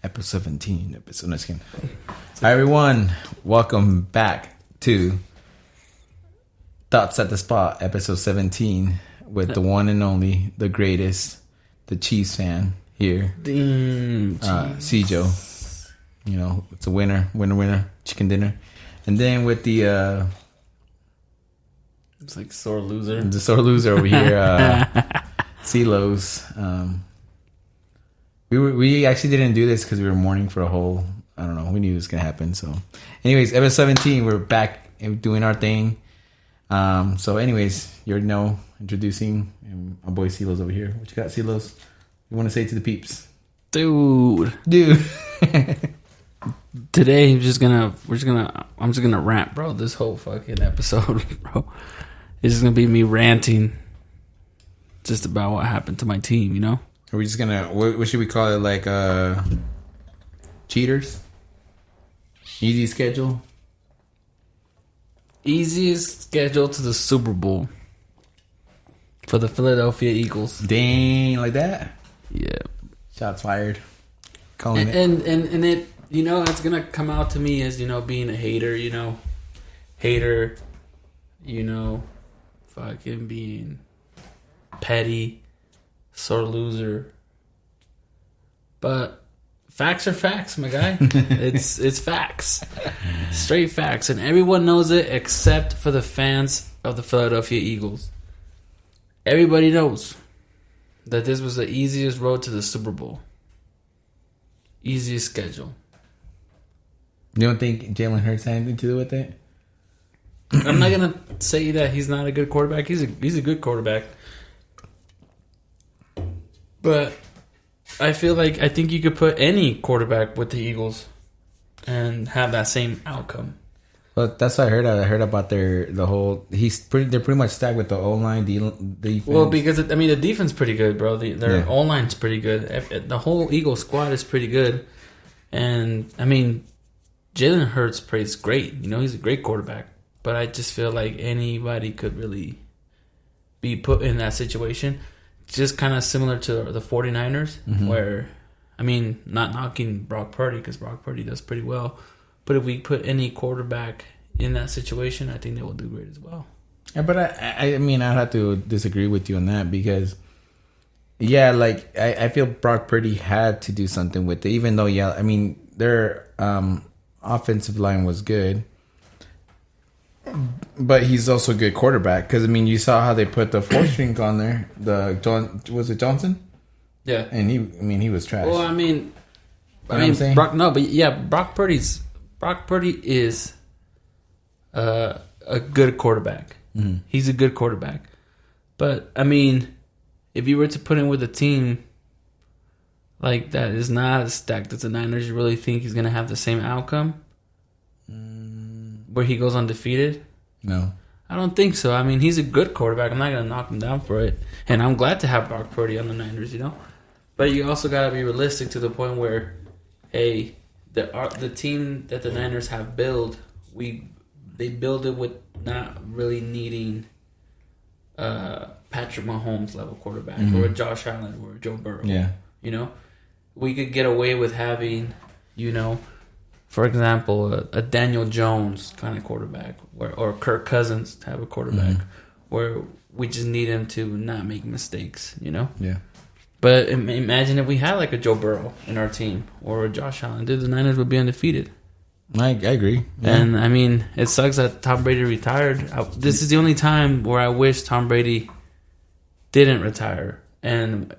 Episode 17. Episode. Hi everyone, welcome back to Thoughts at the Spot, episode 17, with the one and only, the greatest, the Chiefs fan here, Ceelos. You know, it's a winner, chicken dinner, and then with the it's like sore loser, the sore loser over here, Ceelos. We actually didn't do this because we were mourning for a whole, I don't know, we knew it was going to happen. So anyways, episode 17, we're back and doing our thing. So anyways, you already know, introducing my boy Ceelos over here. What you got, Ceelos? You want to say to the peeps? Dude. Today I'm just gonna rant, bro. This whole fucking episode, bro. It's just gonna be me ranting just about what happened to my team, you know? Are we just gonna, what should we call it? Like, cheaters? Easy schedule? Easiest schedule to the Super Bowl for the Philadelphia Eagles. Dang, like that? Yeah. Shots fired. Calling it. And it, you know, it's gonna come out to me as, you know, being a hater, you know. Hater, you know, fucking being petty. Sore loser, but facts are facts, my guy. It's facts, straight facts, and everyone knows it except for the fans of the Philadelphia Eagles. Everybody knows that this was the easiest road to the Super Bowl, easiest schedule. You don't think Jalen Hurts had anything to do with it? I'm not gonna say that he's not a good quarterback. He's a good quarterback. But I think you could put any quarterback with the Eagles and have that same outcome. Well, that's what I heard. I heard about they're pretty much stacked with the O-line, defense. Well, because the defense is pretty good, bro. Their O-line's pretty good. The whole Eagles squad is pretty good, and Jalen Hurts plays great. You know, he's a great quarterback. But I just feel like anybody could really be put in that situation. Just kind of similar to the 49ers, where, not knocking Brock Purdy, because Brock Purdy does pretty well. But if we put any quarterback in that situation, I think they will do great as well. Yeah, but I'd have to disagree with you on that because, I feel Brock Purdy had to do something with it, even though, their offensive line was good. But he's also a good quarterback because you saw how they put the fourth string on there. Was it Johnson? Yeah, and he was trash. Well, Brock Purdy is a good quarterback. Mm-hmm. He's a good quarterback, but if you were to put him with a team like that is not as stacked as the Niners, you really think he's gonna have the same outcome? Where he goes undefeated? No. I don't think so. He's a good quarterback. I'm not going to knock him down for it. And I'm glad to have Brock Purdy on the Niners, you know? But you also got to be realistic to the point where, hey, the team that the Niners have built, they build it with not really needing Patrick Mahomes level quarterback or a Josh Allen or a Joe Burrow. Yeah. You know? We could get away with having, for example, a Daniel Jones kind of quarterback, or Kirk Cousins type of quarterback, where we just need him to not make mistakes, you know? Yeah. But imagine if we had like a Joe Burrow in our team, or a Josh Allen. Dude, the Niners would be undefeated. I agree. Yeah. And, it sucks that Tom Brady retired. This is the only time where I wish Tom Brady didn't retire. And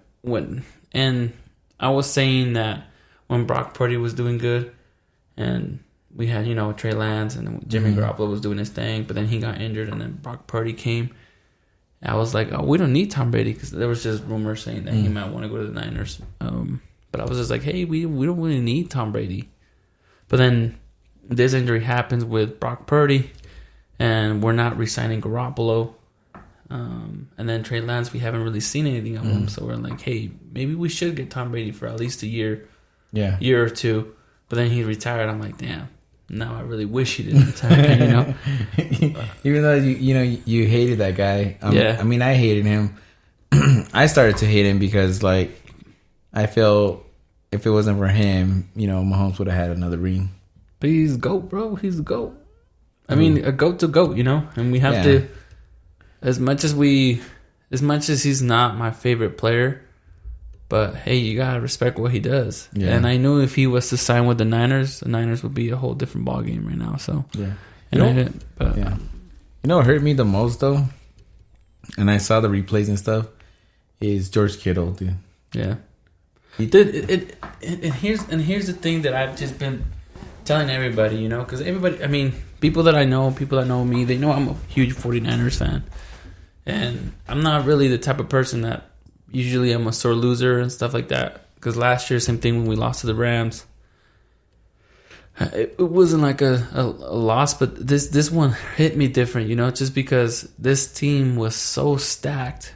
I was saying that when Brock Purdy was doing good, and we had, Trey Lance, and Jimmy Garoppolo was doing his thing, but then he got injured, and then Brock Purdy came. I was like, oh, we don't need Tom Brady, because there was just rumors saying that he might want to go to the Niners. But I was just like, hey, we don't really need Tom Brady. But then this injury happens with Brock Purdy, and we're not re-signing Garoppolo. And then Trey Lance, we haven't really seen anything of him. So we're like, hey, maybe we should get Tom Brady for at least a year or two. But then he retired. I'm like, damn. Now I really wish he didn't retire. Even though you hated that guy. I mean, I hated him. I started to hate him because like I feel if it wasn't for him, Mahomes would have had another ring. But he's GOAT, bro. He's a GOAT. I mean, a GOAT to GOAT, and we have to. As much as he's not my favorite player, but hey, you gotta respect what he does. Yeah. And I knew if he was to sign with the Niners would be a whole different ballgame right now. So yeah, and I didn't. But you know what hurt me the most though, and I saw the replays and stuff, is George Kittle, dude. Yeah, he did. And here's the thing that I've just been telling everybody, because everybody, I mean, people that know me, they know I'm a huge 49ers fan. And I'm not really the type of person that usually I'm a sore loser and stuff like that. Because last year, same thing when we lost to the Rams. It wasn't like a loss, but this one hit me different, just because this team was so stacked.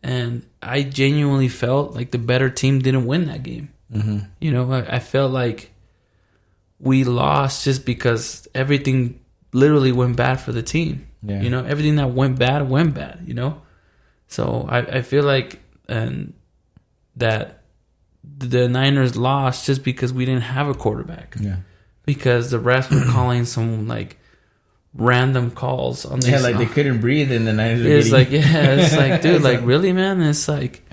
And I genuinely felt like the better team didn't win that game. Mm-hmm. I felt like we lost just because everything literally went bad for the team. Yeah. Everything that went bad. So I feel like that the Niners lost just because we didn't have a quarterback. Yeah. Because the refs were calling some like random calls on these. Yeah, like they couldn't breathe and the Niners were it's like, dude, like really, man? It's like,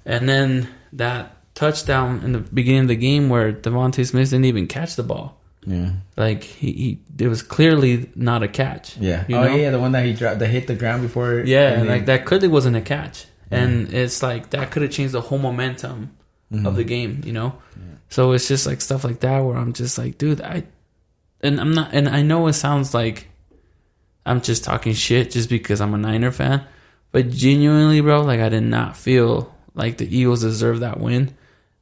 and then that touchdown in the beginning of the game where Devontae Smith didn't even catch the ball. Yeah, like he it was clearly not a catch. Yeah. Yeah, the one that he dropped, that hit the ground before. Yeah, like that clearly wasn't a catch, and it's like that could have changed the whole momentum of the game. Yeah. So it's just like stuff like that where I'm just like, dude, I'm not, and I know it sounds like I'm just talking shit just because I'm a Niner fan, but genuinely, bro, like I did not feel like the Eagles deserved that win.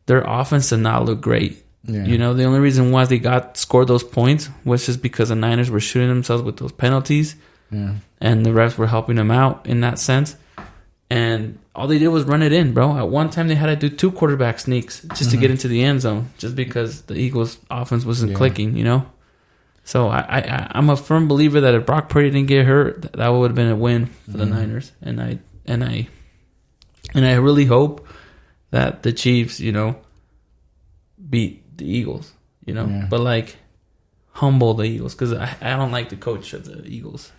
Their offense did not look great. Yeah. The only reason why they scored those points was just because the Niners were shooting themselves with those penalties. Yeah. And the refs were helping them out in that sense. And all they did was run it in, bro. At one time, they had to do 2 quarterback sneaks just to get into the end zone, just because the Eagles' offense wasn't clicking, So I'm a firm believer that if Brock Purdy didn't get hurt, that would have been a win for the Niners. And I really hope that the Chiefs, beat the Eagles, but like humble the Eagles, because I don't like the coach of the Eagles.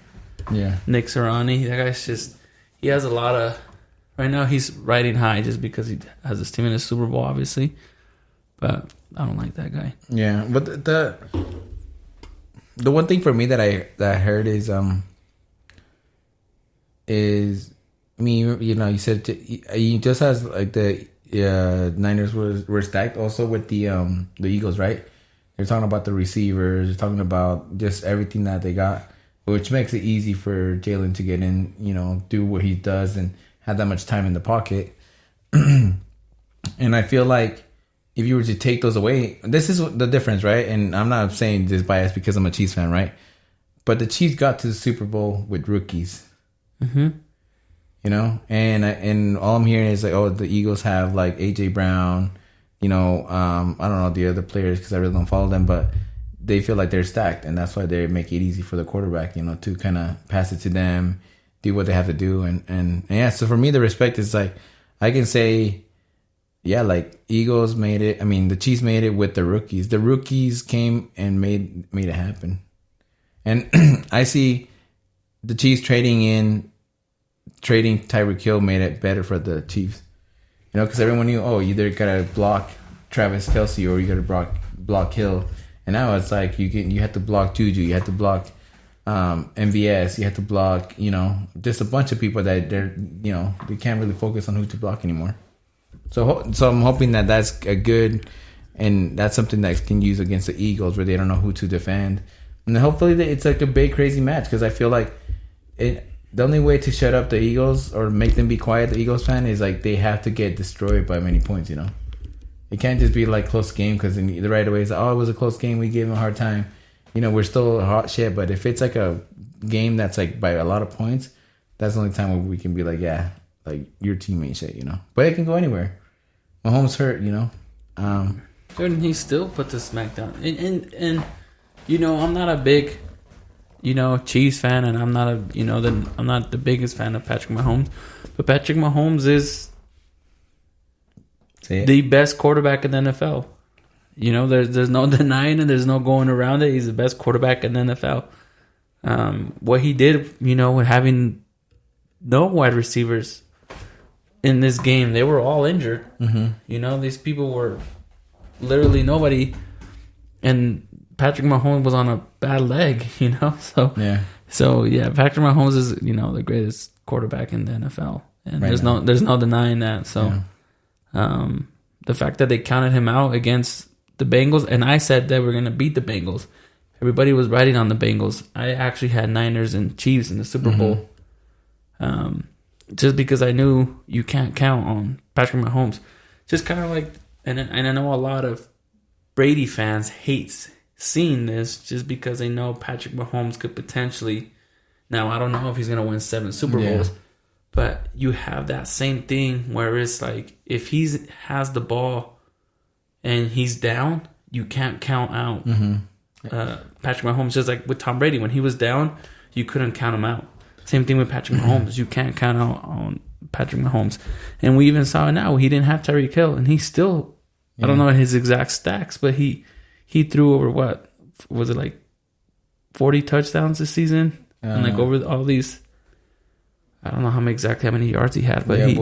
Yeah, Nick Sirianni, that guy's he has a lot of, right now he's riding high just because he has his team in the Super Bowl, obviously, but I don't like that guy. Yeah, but the one thing for me that I heard is I mean, you said he just has like the Niners were stacked also with the Eagles, right? They're talking about the receivers, they're talking about just everything that they got, which makes it easy for Jalen to get in, do what he does and have that much time in the pocket. And I feel like if you were to take those away, this is the difference, right? And I'm not saying this bias because I'm a Chiefs fan, right? But the Chiefs got to the Super Bowl with rookies. Mm-hmm. And all I'm hearing is like, oh, the Eagles have like AJ Brown, I don't know the other players because I really don't follow them, but they feel like they're stacked, and that's why they make it easy for the quarterback, to kind of pass it to them, do what they have to do, and yeah. So for me, the respect is like, I can say, yeah, like Eagles made it. I mean, the Chiefs made it with the rookies. The rookies came and made it happen, and I see the Chiefs trading Tyreek Hill made it better for the Chiefs. Because everyone knew, oh, you either gotta block Travis Kelce or you gotta block Hill. And now it's like you have to block Juju, you have to block MVS, you have to block, just a bunch of people that they can't really focus on who to block anymore. So I'm hoping that that's a good, and that's something that can use against the Eagles where they don't know who to defend. And then hopefully it's like a big crazy match, because I feel like the only way to shut up the Eagles or make them be quiet, the Eagles fan, is like they have to get destroyed by many points, It can't just be like close game, because the right away is, oh, it was a close game, we gave them a hard time. We're still hot shit. But if it's like a game that's like by a lot of points, That's the only time where we can be like, yeah, like your teammate shit, you know. But it can go anywhere. Mahomes hurt, you know. And he still put the smackdown. And you know, I'm not a big, you know, Chiefs fan, and I'm not I'm not the biggest fan of Patrick Mahomes. But Patrick Mahomes is the best quarterback in the NFL. You know, there's no denying it. There's no going around it. He's the best quarterback in the NFL. What he did, you know, with having no wide receivers in this game, they were all injured. Mm-hmm. You know, these people were literally nobody, and Patrick Mahomes was on a bad leg. You know, so yeah, Patrick Mahomes is, you know, the greatest quarterback in the NFL, and there's no denying that. So, the fact that they counted him out against the Bengals, and I said that we're gonna beat the Bengals. Everybody was riding on the Bengals. I actually had Niners and Chiefs in the Super Bowl. Just because I knew you can't count on Patrick Mahomes. Just kind of like, and I know a lot of Brady fans hate seeing this just because they know Patrick Mahomes could potentially, now I don't know if he's going to win 7 Super Bowls, but you have that same thing where it's like, if he has the ball and he's down, you can't count out Patrick Mahomes. Just like with Tom Brady, when he was down, you couldn't count him out. Same thing with Patrick Mahomes. You can't count out on Patrick Mahomes. And we even saw it now. He didn't have Tyreek Hill, and he still, I don't know his exact stacks, but he threw over, what was it, like 40 touchdowns this season? And like over all these, I don't know how many yards he had, but I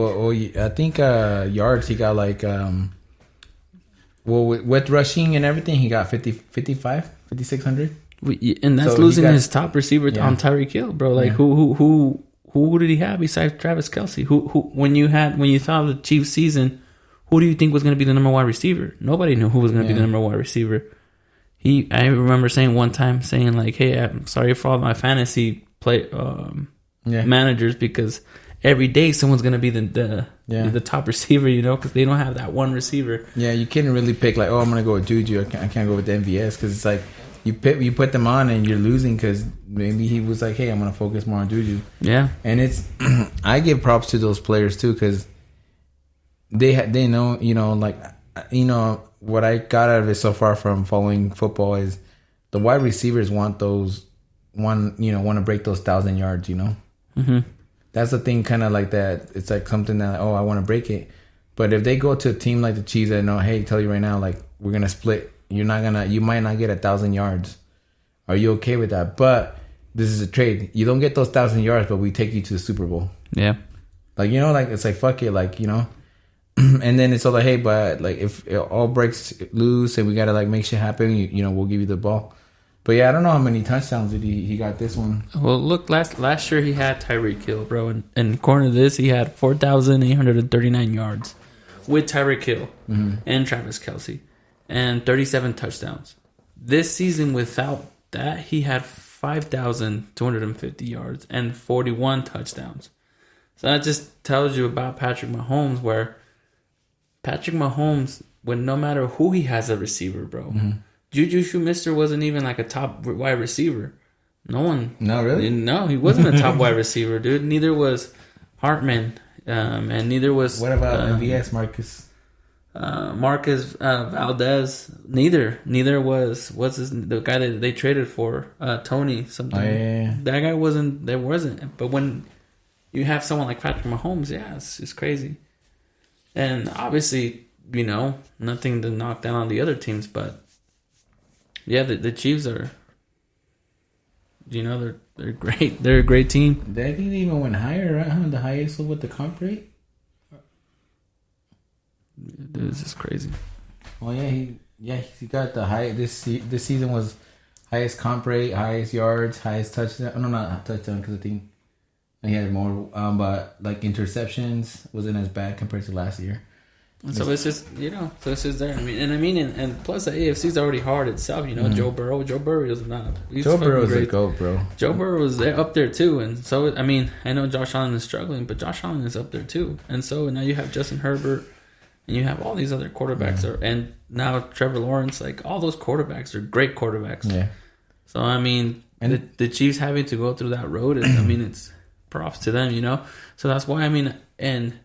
think yards he got like with rushing and everything, he got 5,600. And that's losing his top receiver on Tyreek Hill, bro. Like who did he have besides Travis Kelce? Who when you thought of the Chiefs season, who do you think was going to be the number 1 receiver? Nobody knew who was going to be the number 1 receiver. I remember saying one time, like, "Hey, I'm sorry for all my fantasy managers, because every day someone's going to be the top receiver, you know, because they don't have that one receiver." Yeah, you can't really pick like, oh, I'm going to go with Juju. I can't go with the MVS, because it's like you put them on and you're losing because maybe he was like, hey, I'm going to focus more on Juju. Yeah, and it's I give props to those players too, because they know, you know, like, you know, what I got out of it so far from following football is the wide receivers want to break those 1,000 yards, you know. Mm-hmm. That's the thing, kind of like that. It's like something that, I want to break it. But if they go to a team like the Chiefs that know, hey, tell you right now, like, we're gonna split. You might not get 1,000 yards. Are you okay with that? But this is a trade. You don't get those 1,000 yards, but we take you to the Super Bowl. Yeah. Like, you know, like, it's like, fuck it, like, you know. And then it's all like, hey, but like, if it all breaks loose and we gotta like make shit happen, you know, we'll give you the ball. But yeah, I don't know how many touchdowns did he got this one. Well, look, last year he had Tyreek Hill, bro, and according to this, he had 4,839 yards with Tyreek Hill and Travis Kelce, and 37 touchdowns. This season, without that, he had 5,250 yards and 41 touchdowns. So that just tells you about Patrick Mahomes, where Patrick Mahomes, when no matter who he has a receiver, bro. Juju Schuster wasn't even like a top wide receiver. No one. No, really? No, he wasn't a top wide receiver, dude. Neither was Hartman, and neither was. What about MVS, Marcus? Marcus Valdez. Neither was the guy that they traded for, Tony something. Oh, yeah. That guy wasn't. There wasn't. But when you have someone like Patrick Mahomes, it's crazy. And obviously, you know, nothing to knock down on the other teams, but yeah, the Chiefs are, you know, they're great. They're a great team. They think they even went higher, right? Huh? The highest with the comp rate. This is crazy. Well, he got the high. This season was highest comp rate, highest yards, highest touchdown. No, not touchdown, because I think he had more. But like interceptions wasn't as bad compared to last year. So it's just, you know, it's just there. And plus the AFC's already hard itself. You know, Joe Burrow is not. Joe Burrow is a GOAT, bro. Joe Burrow was there up there too, and so I know Josh Allen is struggling, but Josh Allen is up there too. And so now you have Justin Herbert, and you have all these other quarterbacks, and now Trevor Lawrence. Like, all those quarterbacks are great quarterbacks. Yeah. So and the Chiefs having to go through that road is, it's props to them, you know. So that's why, I mean, and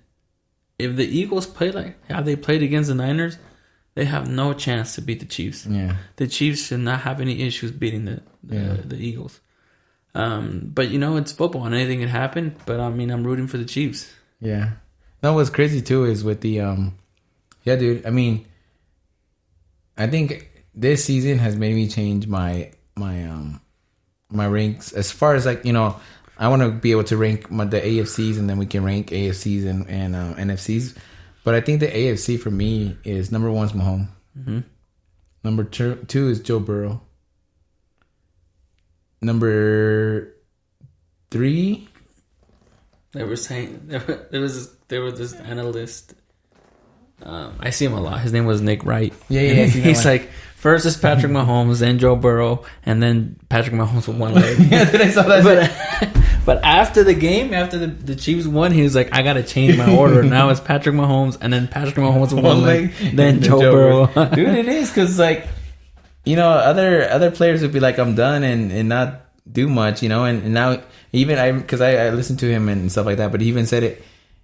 if the Eagles play like how they played against the Niners, they have no chance to beat the Chiefs. Yeah, the Chiefs should not have any issues beating the Eagles. But you know, it's football and anything can happen. But I mean, I'm rooting for the Chiefs. Yeah. No, what's crazy too is with the yeah, dude. I mean, I think this season has made me change my ranks as far as like, you know, I want to be able to rank the AFCs and then we can rank AFCs and NFCs. But I think the AFC for me is number 1's Mahomes. Mm-hmm. Number 2 is Joe Burrow. Number 3. They were saying there was this analyst. I see him a lot. His name was Nick Wright. Yeah. He's like, first is Patrick Mahomes, then Joe Burrow, and then Patrick Mahomes with one leg. Yeah, I saw that. But after the game, after the Chiefs won, he was like, I gotta change my order. Now it's Patrick Mahomes, and then Patrick Mahomes with one leg, then Joe Burrow. Dude, it is because like, you know, other players would be like, I'm done and not do much, you know, and now even because I listened to him and stuff like that, but he even said it.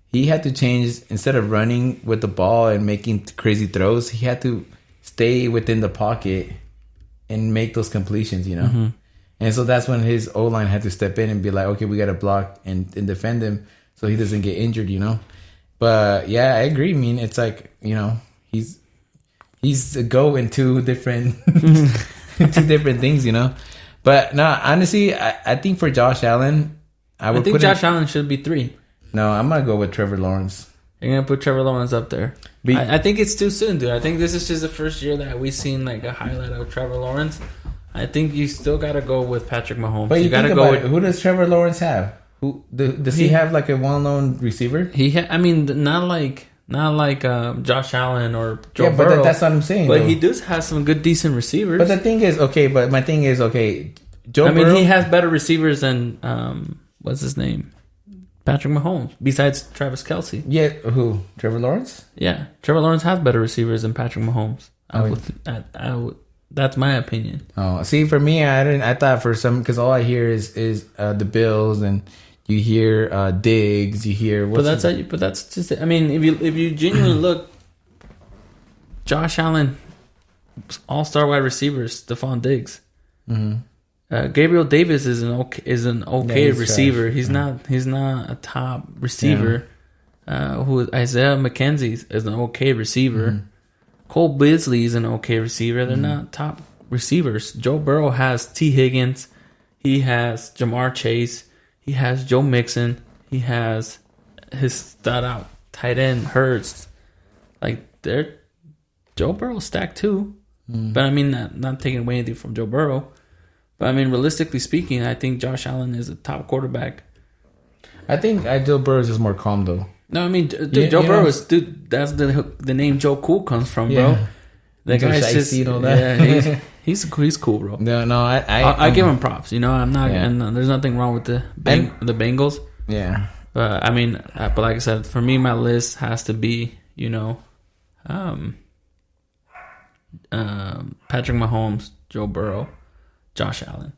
He had to change, instead of running with the ball and making crazy throws, he had to stay within the pocket and make those completions, you know? Mm-hmm. And so that's when his O-line had to step in and be like, okay, we got to block and defend him so he doesn't get injured, you know? But yeah, I agree. I mean, it's like, you know, he's a go in two different things, you know? But no, honestly, I think for Josh Allen, I think Josh Allen should be 3. No, I'm going to go with Trevor Lawrence. You're going to put Trevor Lawrence up there. I think it's too soon, dude. I think this is just the first year that we've seen like a highlight of Trevor Lawrence. I think you still got to go with Patrick Mahomes. But you got to go with... Who does Trevor Lawrence have? Does he have like a well-known receiver? I mean, not like Josh Allen or Joe Burrow. Yeah, but that's what I'm saying. But he does have some good, decent receivers. But the thing is, Joe Burrow, he has better receivers than what's his name? Patrick Mahomes, besides Travis Kelce. Yeah, who? Trevor Lawrence? Yeah, Trevor Lawrence has better receivers than Patrick Mahomes. I would. That's my opinion. Oh, see, for me, I thought for some, because all I hear is the Bills, and you hear Diggs, you hear. But that's just it. I mean, if you genuinely look, Josh Allen, all-star wide receivers, Stephon Diggs. Mm-hmm. Gabriel Davis is an okay receiver. Trash. He's not a top receiver. Yeah. Isaiah McKenzie is an okay receiver. Mm-hmm. Cole Beasley is an okay receiver. They're not top receivers. Joe Burrow has T. Higgins. He has Jamar Chase. He has Joe Mixon. He has his stud out tight end Hurts. Like Joe Burrow's stacked too. Mm-hmm. But I mean, not taking away anything from Joe Burrow. But I mean, realistically speaking, I think Josh Allen is a top quarterback. I think Joe Burrow is just more calm, though. No, I mean, Joe Burrow is, dude. That's the name Joe Cool comes from, bro. That guy's just, yeah, he's cool, bro. No, I give him props. You know, I'm not, and there's nothing wrong with the Bengals. Yeah, but I mean, but like I said, for me, my list has to be, you know, Patrick Mahomes, Joe Burrow, Josh Allen,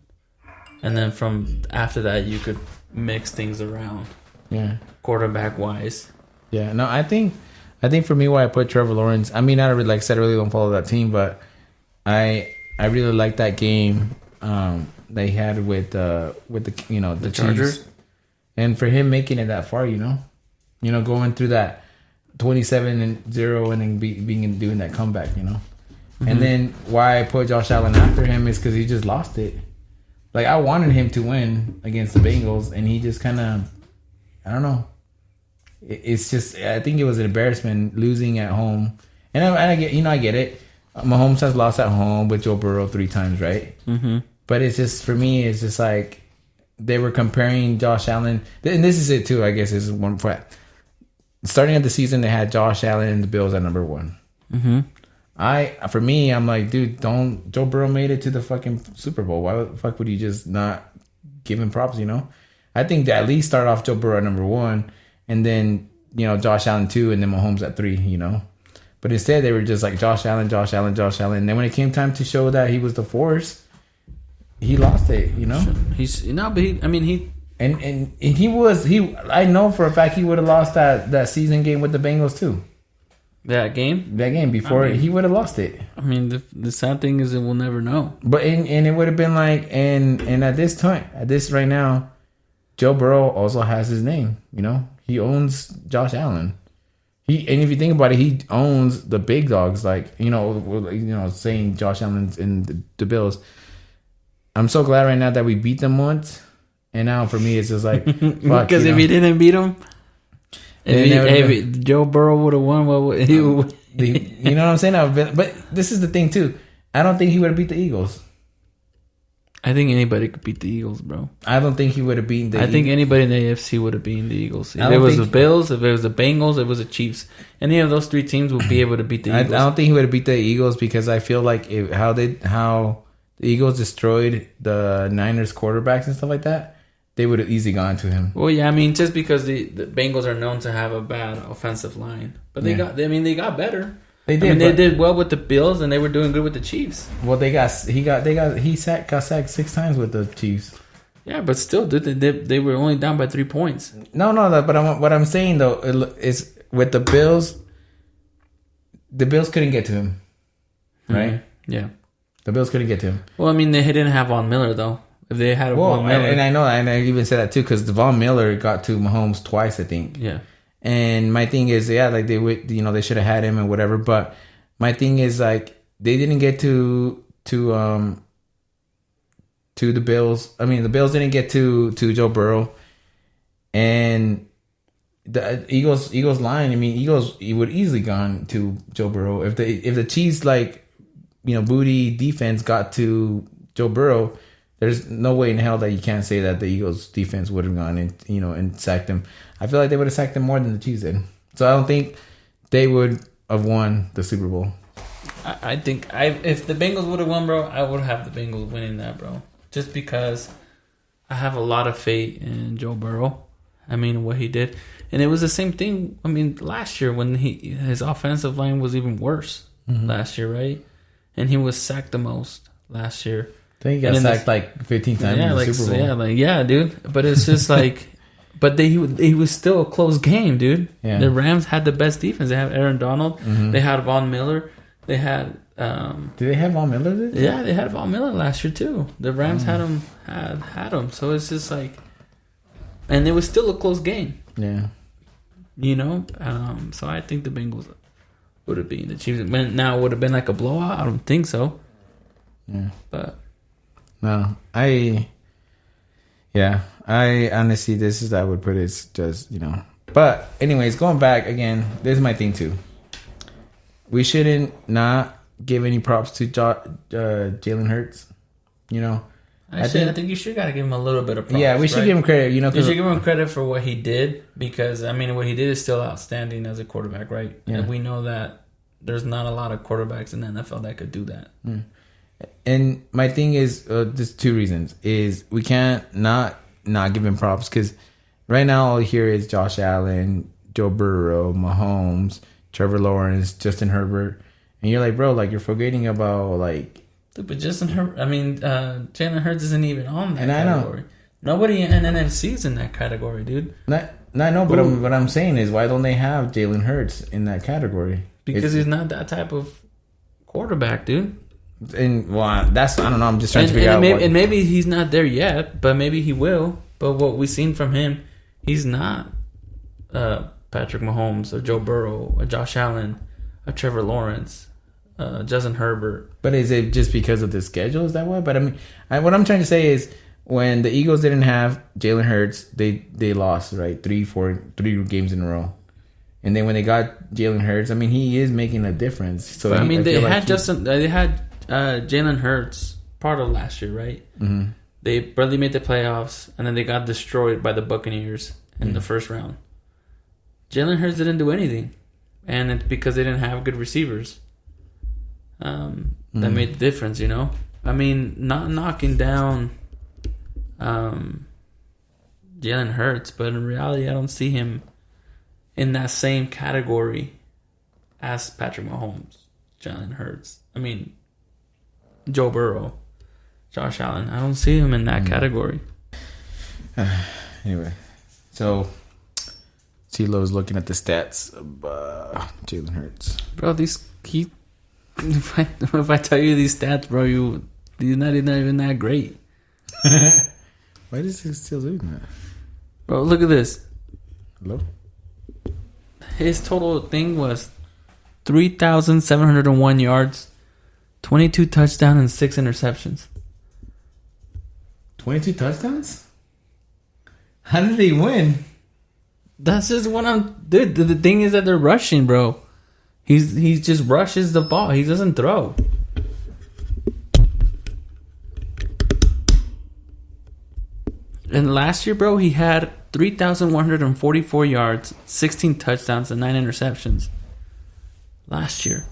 and then from after that you could mix things around. Yeah, quarterback wise. Yeah, no, I think for me, why I put Trevor Lawrence. I mean, I really, like I said, I really don't follow that team, but I really like that game they had with the the Chargers, Chiefs. And for him making it that far, going through that 27-0 and then doing that comeback, Mm-hmm. And then why I put Josh Allen after him is because he just lost it. Like, I wanted him to win against the Bengals, and he just kind of, I don't know. It's just, I think it was an embarrassment losing at home. And I get it. Mahomes has lost at home with Joe Burrow 3 times, right? Mm-hmm. But it's just, for me, it's just like they were comparing Josh Allen. And this is it too, I guess, is one point. Starting at the season, they had Josh Allen and the Bills at number 1. Mm-hmm. For me, I'm like, dude, Joe Burrow made it to the fucking Super Bowl. Why the fuck would you just not give him props, I think they at least start off Joe Burrow at number 1, and then, Josh Allen 2, and then Mahomes at 3, But instead, they were just like Josh Allen. And then when it came time to show that he was the force, he lost it, He's, but And I know for a fact he would have lost that season game with the Bengals too. That game before he would have lost it. I mean, the sad thing is that we'll never know. But and it would have been like and at this right now, Joe Burrow also has his name. You know, he owns Josh Allen. And if you think about it, he owns the big dogs. Like saying Josh Allen's in the Bills. I'm so glad right now that we beat them once, and now for me it's just like because if he didn't beat them, if Joe Burrow would have won, what would he? Would... You know what I'm saying? But this is the thing too. I don't think he would have beat the Eagles. I think anybody could beat the Eagles, bro. I don't think he would have beaten the Eagles. I think anybody in the AFC would have beaten the Eagles. If it was the Bills, if it was the Bengals, if it was the Chiefs, any of those three teams would be able to beat the Eagles. I don't think he would have beat the Eagles because I feel like how the Eagles destroyed the Niners quarterbacks and stuff like that, they would have easily gone to him. Well, yeah, I mean, just because the Bengals are known to have a bad offensive line, but they got better. They did. I mean, they did well with the Bills, and they were doing good with the Chiefs. Well, he got sacked 6 times with the Chiefs. Yeah, but still, dude, they were only down by 3 points. No, but what I'm saying though is with the Bills couldn't get to him, right? Mm-hmm. Yeah, the Bills couldn't get to him. Well, I mean, they didn't have Von Miller though. If they had Von Miller, and I know, and I even said that too because Von Miller got to Mahomes twice, I think. Yeah. And my thing is, like they would, they should have had him and whatever. But my thing is, like they didn't get to the Bills. I mean, the Bills didn't get to Joe Burrow, and the Eagles line. I mean, he would easily gone to Joe Burrow if the Chiefs booty defense got to Joe Burrow. There's no way in hell that you can't say that the Eagles defense would have gone and sacked him. I feel like they would have sacked him more than the Chiefs did. So I don't think they would have won the Super Bowl. I think if the Bengals would have won, bro, I would have the Bengals winning that, bro. Just because I have a lot of faith in Joe Burrow. I mean, what he did. And it was the same thing, I mean, last year when his offensive line was even worse last year, right? And he was sacked the most last year. I think he got sacked like 15 times in the Super Bowl. Yeah, dude. But it's just like... But he was still a close game, dude. Yeah. The Rams had the best defense. They had Aaron Donald. Mm-hmm. They had Von Miller. They had... Did they have Von Miller? Yeah, they had Von Miller last year, too. The Rams had him. So it's just like... And it was still a close game. Yeah. So I think the Bengals would have been the Chiefs. Now, would have been like a blowout? I don't think so. Yeah. But... No, I honestly, I would put it just, But anyways, going back again, this is my thing too. We shouldn't not give any props to Jalen Hurts. I think you should gotta give him a little bit of props. Yeah, we should give him credit. You should give him credit for what he did because I mean, what he did is still outstanding as a quarterback, right? Yeah. And we know that there's not a lot of quarterbacks in the NFL that could do that. Mm. And my thing is, there's 2 reasons. Is we can't not give him props because right now all here is Josh Allen, Joe Burrow, Mahomes, Trevor Lawrence, Justin Herbert, and you're like, bro, like you're forgetting about like. Dude, but Jalen Hurts isn't even on that category. I know. Nobody in NFC is in that category, dude. I know, but what I'm saying is, why don't they have Jalen Hurts in that category? Because he's not that type of quarterback, dude. And I don't know. I'm just trying to figure out. And maybe he's not there yet, but maybe he will. But what we've seen from him, he's not Patrick Mahomes or Joe Burrow or Josh Allen or Trevor Lawrence, Justin Herbert. But is it just because of the schedule? Is that why? But I mean, what I'm trying to say is, when the Eagles didn't have Jalen Hurts, they lost, right? 3 games in a row. And then when they got Jalen Hurts, I mean, he is making a difference. So but, they had Jalen Hurts part of last year, right? Mm-hmm. They barely made the playoffs, and then they got destroyed by the Buccaneers in the first round. Jalen Hurts didn't do anything, and it's because they didn't have good receivers. That made the difference, I mean, not knocking down Jalen Hurts, but in reality, I don't see him in that same category as Patrick Mahomes, Jalen Hurts. I mean, Joe Burrow, Josh Allen. I don't see him in that category. Anyway, so Ceelos looking at the stats of Jalen Hurts. Bro, if I tell you these stats, bro, he's not even that great. Why does he still do that? Bro, look at this. Hello? His total thing was 3,701 yards, 22 touchdowns, and 6 interceptions. 22 touchdowns? How did they win? That's just what dude. The thing is that they're rushing, bro. He just rushes the ball. He doesn't throw. And last year, bro, he had 3,144 yards, 16 touchdowns, and 9 interceptions. Last year,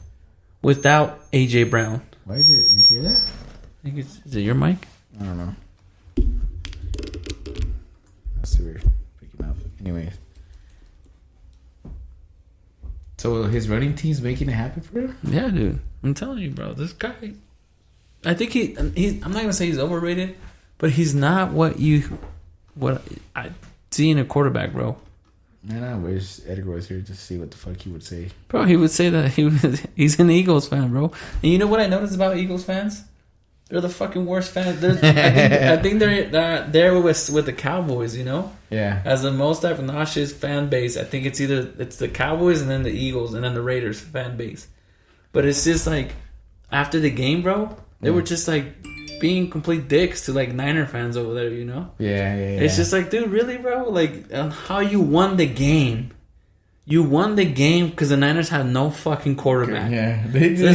without AJ Brown. Why is it? Did you hear that? I think is it your mic? I don't know. That's weird. Picking up. Anyways. So his running team's making it happen for him? Yeah, dude. I'm telling you, bro. This guy, I think he's. I'm not gonna say he's overrated, but he's not what I see in a quarterback, bro. Man, I wish Edgar was here to see what the fuck he would say. Bro, he would say that he's an Eagles fan, bro. And you know what I noticed about Eagles fans? They're the fucking worst fans. I think they're with the Cowboys, you know? Yeah. As the most obnoxious fan base, I think it's the Cowboys and then the Eagles and then the Raiders fan base. But it's just like, after the game, bro, they were just like being complete dicks to like Niner fans over there, you know? Yeah. It's just like, dude, really, bro? Like, how you won the game. You won the game because the Niners had no fucking quarterback. Yeah. So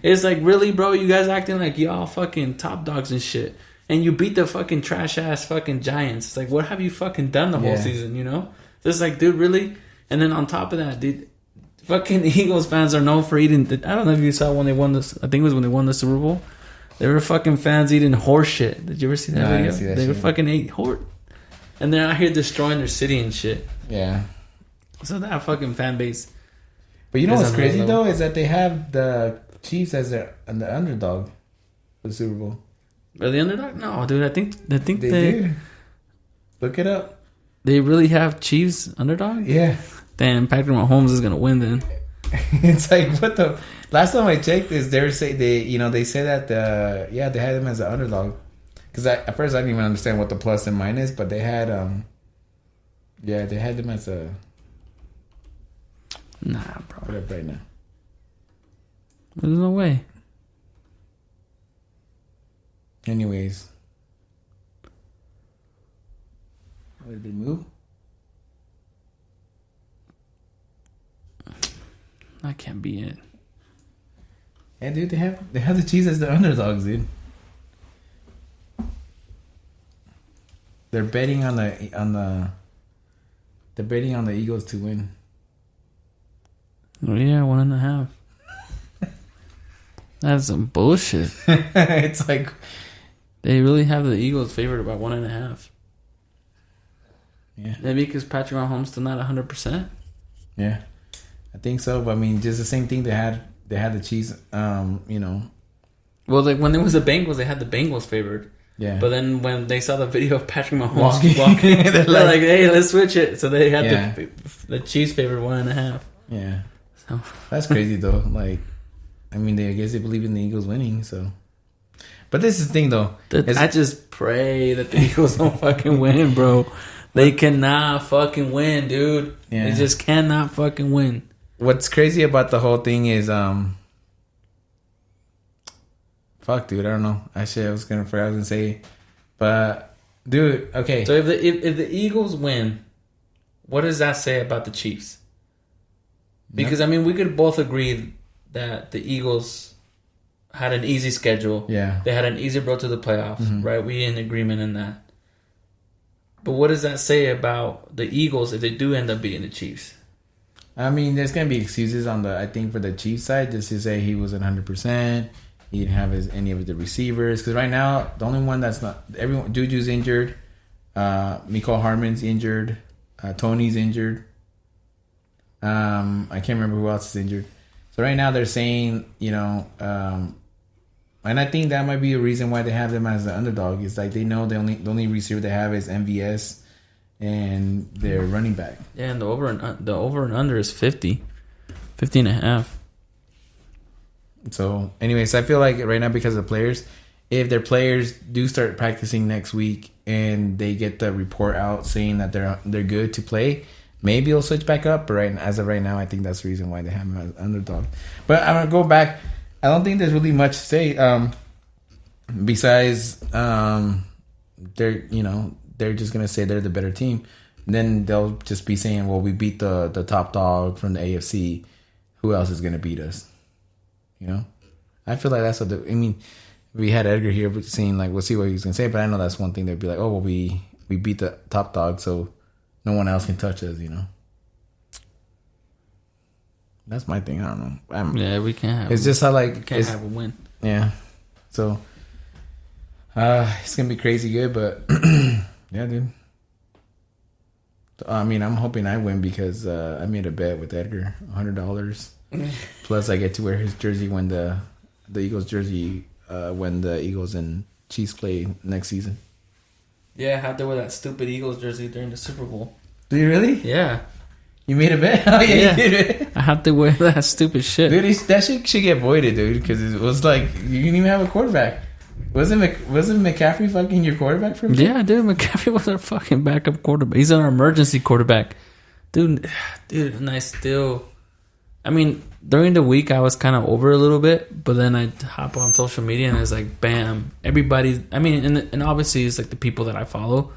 it's like, really, bro? You guys acting like y'all fucking top dogs and shit. And you beat the fucking trash ass fucking Giants. It's like, what have you fucking done the whole season, you know? So it's like, dude, really? And then on top of that, dude, fucking Eagles fans are known for eating. I don't know if you saw when they won this. I think it was when they won the Super Bowl. They were fucking fans eating horse shit. Did you ever see that video? See that they shit. were fucking ate horse. And they're out here destroying their city and shit. Yeah. So that fucking fan base. But you know what's crazy though is that they have the Chiefs as the underdog for the Super Bowl. Are they underdog? No, dude. I think they do. Look it up. They really have Chiefs underdog? Yeah. Damn, Patrick Mahomes is gonna win then. It's like, what the? Last time I checked, they say that they had him as an underdog. Because at first I didn't even understand what the plus and minus, but they had they had them as a. Nah, bro. Put it up right now. There's no way. Anyways. Did they move? That can't be it. Yeah, dude, they have the Chiefs as the underdogs, dude. They're betting on the Eagles to win. Oh yeah, 1.5. That's some bullshit. It's like they really have the Eagles favored about 1.5. Yeah. Maybe because Patrick Mahomes still not 100%. Yeah, I think so. But I mean, just the same thing they had the Chiefs. You know. Well, like when there was the Bengals, they had the Bengals favored. Yeah. But then when they saw the video of Patrick Mahomes walking they're like, "Hey, let's switch it." So they had the Chiefs favored 1.5. Yeah. So that's crazy though. Like, I mean, I guess they believe in the Eagles winning. So, but this is the thing though. I just pray that the Eagles don't fucking win, bro. They cannot fucking win, dude. Yeah. They just cannot fucking win. What's crazy about the whole thing is, fuck, dude, I don't know. Actually, I was gonna say, but dude, okay. So if the Eagles win, what does that say about the Chiefs? Because I mean, we could both agree that the Eagles had an easy schedule. Yeah, they had an easy road to the playoffs, right? We in agreement in that. But what does that say about the Eagles if they do end up beating the Chiefs? I mean, there's gonna be excuses I think for the Chiefs side, just to say he wasn't 100%. He didn't have any of the receivers. Because right now, the only one that's not Juju's injured. Mecole Hardman's injured. Tony's injured. I can't remember who else is injured. So right now they're saying, and I think that might be a reason why they have them as the underdog. It's like they know the only receiver they have is MVS, and their running back. Yeah, and the over and under is 50 and a half. So, anyways, I feel like right now because of the players, if their players do start practicing next week and they get the report out saying that they're good to play, maybe it'll switch back up. But as of right now, I think that's the reason why they have him as underdog. But I'm gonna go back. I don't think there's really much to say besides they're just gonna say they're the better team. Then they'll just be saying, well, we beat the top dog from the AFC. Who else is gonna beat us? You know, I feel like that's what we had Edgar here saying like, we'll see what he's gonna say, but I know that's one thing they'd be like, oh well, we beat the top dog, so no one else can touch us. You know, that's my thing. I don't know. Yeah, we can't have. It's just how can't have a win. Yeah, so it's gonna be crazy good, but yeah, dude. I mean, I'm hoping I win because I made a bet with Edgar, $100. Plus, I get to wear his jersey when the Eagles jersey when the Eagles and Chiefs play next season. Yeah, I had to wear that stupid Eagles jersey during the Super Bowl. Do you really? Yeah. You made a bet? Oh, yeah. You did. I had to wear that stupid shit. Dude, that shit should get voided, dude, because it was like, you didn't even have a quarterback. Wasn't McCaffrey fucking your quarterback for him? Yeah, dude, McCaffrey was our fucking backup quarterback. He's our emergency quarterback. Dude, and I mean, during the week, I was kind of over a little bit, but then I hop on social media and it's like, bam, everybody. I mean, and obviously it's like the people that I follow,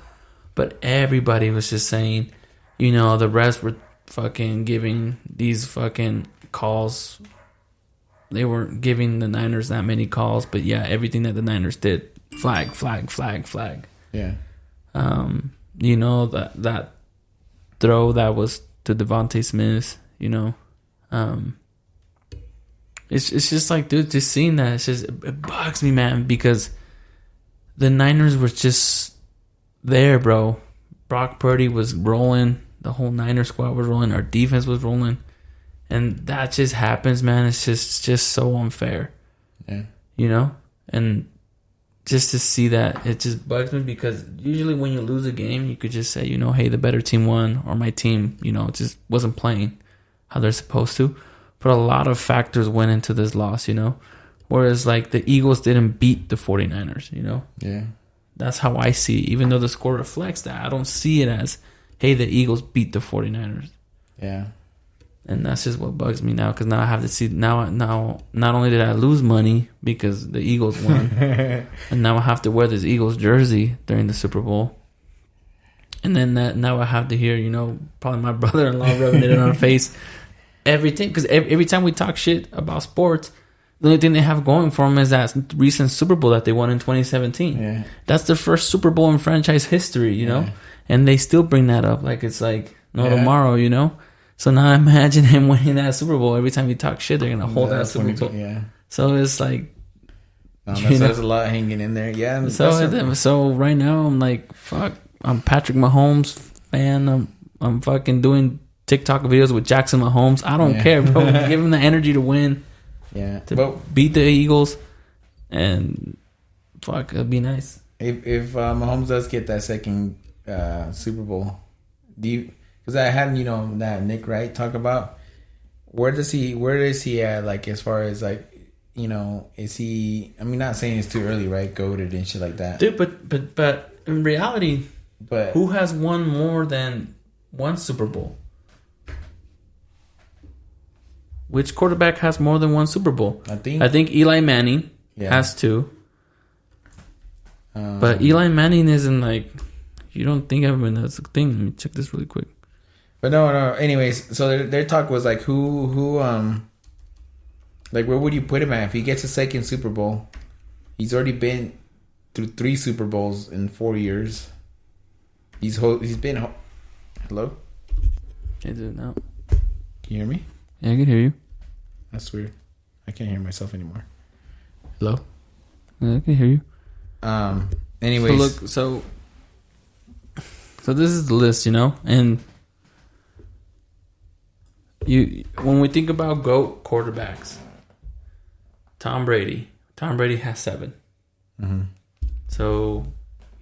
but everybody was just saying, the refs were fucking giving these fucking calls. They weren't giving the Niners that many calls, but yeah, everything that the Niners did, flag. Yeah. That throw that was to Devontae Smith, it's just like, dude, just seeing that, it bugs me, man, because the Niners were just there, bro. Brock Purdy was rolling. The whole Niner squad was rolling. Our defense was rolling. And that just happens, man. It's just so unfair. Yeah. And just to see that, it just bugs me because usually when you lose a game, you could just say, hey, the better team won, or my team, just wasn't playing how they're supposed to. But a lot of factors went into this loss, Whereas, like, the Eagles didn't beat the 49ers, Yeah. That's how I see it. Even though the score reflects that, I don't see it as, hey, the Eagles beat the 49ers. Yeah. And that's just what bugs me now, because now I have to see, now not only did I lose money because the Eagles won, and now I have to wear this Eagles jersey during the Super Bowl. And then now I have to hear, probably my brother-in-law rubbing it in our face. Everything, because every time we talk shit about sports, the only thing they have going for them is that recent Super Bowl that they won in 2017. Yeah. That's their first Super Bowl in franchise history, Yeah. And they still bring that up like it's like tomorrow, So now imagine him winning that Super Bowl. Every time you talk shit, they're going to hold that Super Bowl. Yeah. So it's like... there's a lot hanging in there. Yeah. So right now, I'm like, fuck. I'm Patrick Mahomes fan. I'm fucking doing TikTok videos with Jackson Mahomes. I don't care, bro. Give him the energy to win. Yeah. To beat the Eagles. And fuck, it'd be nice. If Mahomes does get that second Super Bowl, because I had that Nick Wright talk about where is he at, like, as far as like is he, I mean, not saying it's too early, right, goated and shit like that, dude, but in reality, who has won more than one Super Bowl? Which quarterback has more than one Super Bowl? I think Eli Manning has two. But Eli Manning isn't like, you don't think of him as a thing. Let me check this really quick. But no. Anyways, so their talk was like, who like, where would you put him at if he gets a second Super Bowl? He's already been through 3 Super Bowls in 4 years. He's been. Hello? Can't do it now. Can you hear me? Yeah, I can hear you. That's weird. I can't hear myself anymore. Hello? Yeah, I can hear you. Anyways. So this is the list, and when we think about GOAT quarterbacks, Tom Brady has 7. Mm-hmm. So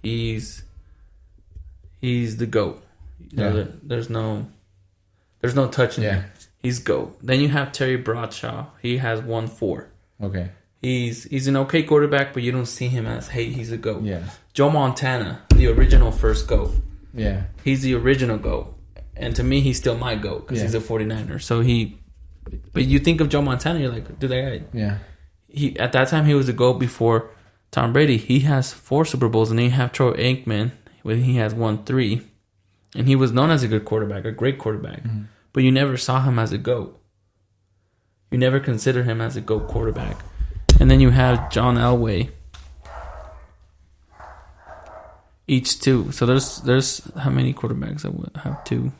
he's the GOAT. There's no touching him. He's GOAT. Then you have Terry Bradshaw. He has 1-4. Okay. He's an okay quarterback, but you don't see him as, hey, he's a GOAT. Yeah. Joe Montana, the original first GOAT. Yeah. He's the original GOAT. And to me, he's still my GOAT because he's a 49er. So but you think of Joe Montana, you're like, dude, that guy. Yeah. At that time, he was a GOAT before Tom Brady. He has 4 Super Bowls, and then you have Troy Aikman, when he has 1-3. And he was known as a good quarterback, a great quarterback. Mm-hmm. But you never saw him as a GOAT. You never consider him as a GOAT quarterback. And then you have John Elway. Each 2. So there's how many quarterbacks that would have 2?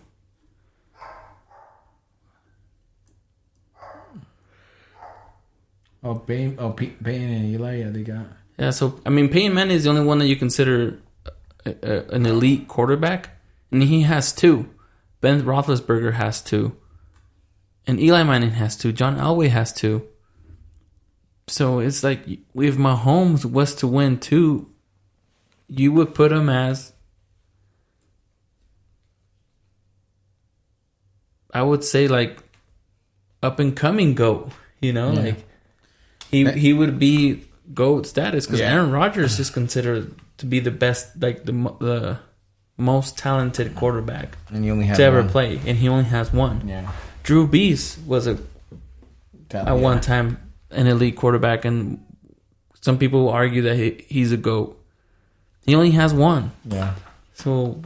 Peyton and Eli, they got. Yeah, so I mean, Peyton Manning is the only one that you consider an elite quarterback, and he has 2. Ben Roethlisberger has 2, and Eli Manning has 2. John Elway has 2. So it's like, if Mahomes was to win 2, you would put him as, I would say, like, up and coming GOAT. You know, like he would be GOAT status because Aaron Rodgers is considered to be the best, like the most talented quarterback and he only has to ever play, and he only has 1. Yeah, Drew Brees was at one time an elite quarterback, and some people argue that he's a GOAT. He only has 1. Yeah. So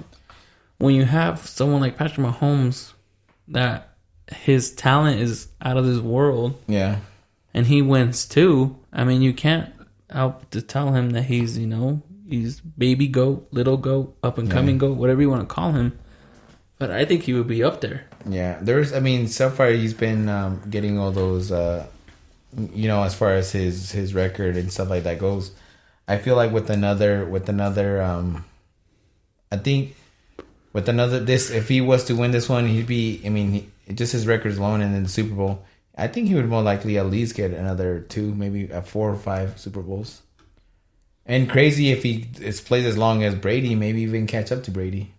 when you have someone like Patrick Mahomes, that his talent is out of this world, and he wins 2, I mean, you can't help to tell him that he's, he's baby GOAT, little GOAT, up and coming GOAT, whatever you want to call him. But I think he would be up there. Yeah, so far he's been getting all those, as far as his record and stuff like that goes. I feel like with another, if he was to win this one, he'd be, just his records alone, and in the Super Bowl, I think he would more likely at least get another 2, maybe 4 or 5 Super Bowls. And crazy if he plays as long as Brady, maybe even catch up to Brady.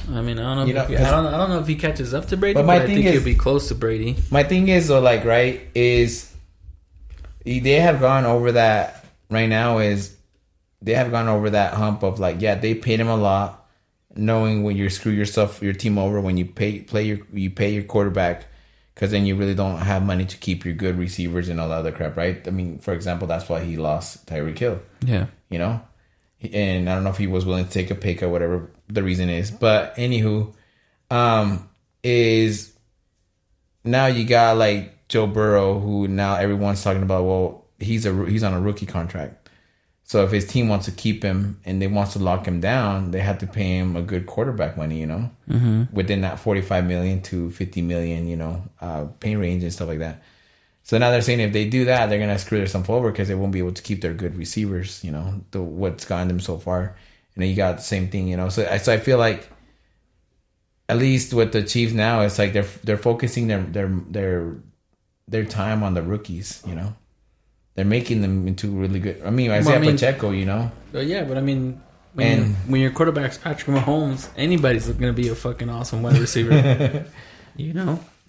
I mean, I don't know. I don't know if he catches up to Brady, but I think he'll be close to Brady. My thing is, though, like, right, is they have gone over that right now. They have gone over that hump of, like, they paid him a lot, knowing when you screw your team over when you pay your quarterback, because then you really don't have money to keep your good receivers and all that other crap, right? I mean, for example, that's why he lost Tyreek Hill. Yeah, and I don't know if he was willing to take a pay cut, whatever the reason is. But anywho, is now you got like Joe Burrow, who now everyone's talking about. Well, he's on a rookie contract. So if his team wants to keep him and they wants to lock him down, they have to pay him a good quarterback money, within that $45 million to $50 million, pay range and stuff like that. So now they're saying if they do that, they're gonna screw themselves over because they won't be able to keep their good receivers, what's gotten them so far. And then you got the same thing, So I feel like at least with the Chiefs now, it's like they're focusing their time on the rookies, They're making them into really good. I mean, Isaiah Pacheco, Yeah, but I mean, when your quarterback's Patrick Mahomes, anybody's going to be a fucking awesome wide receiver.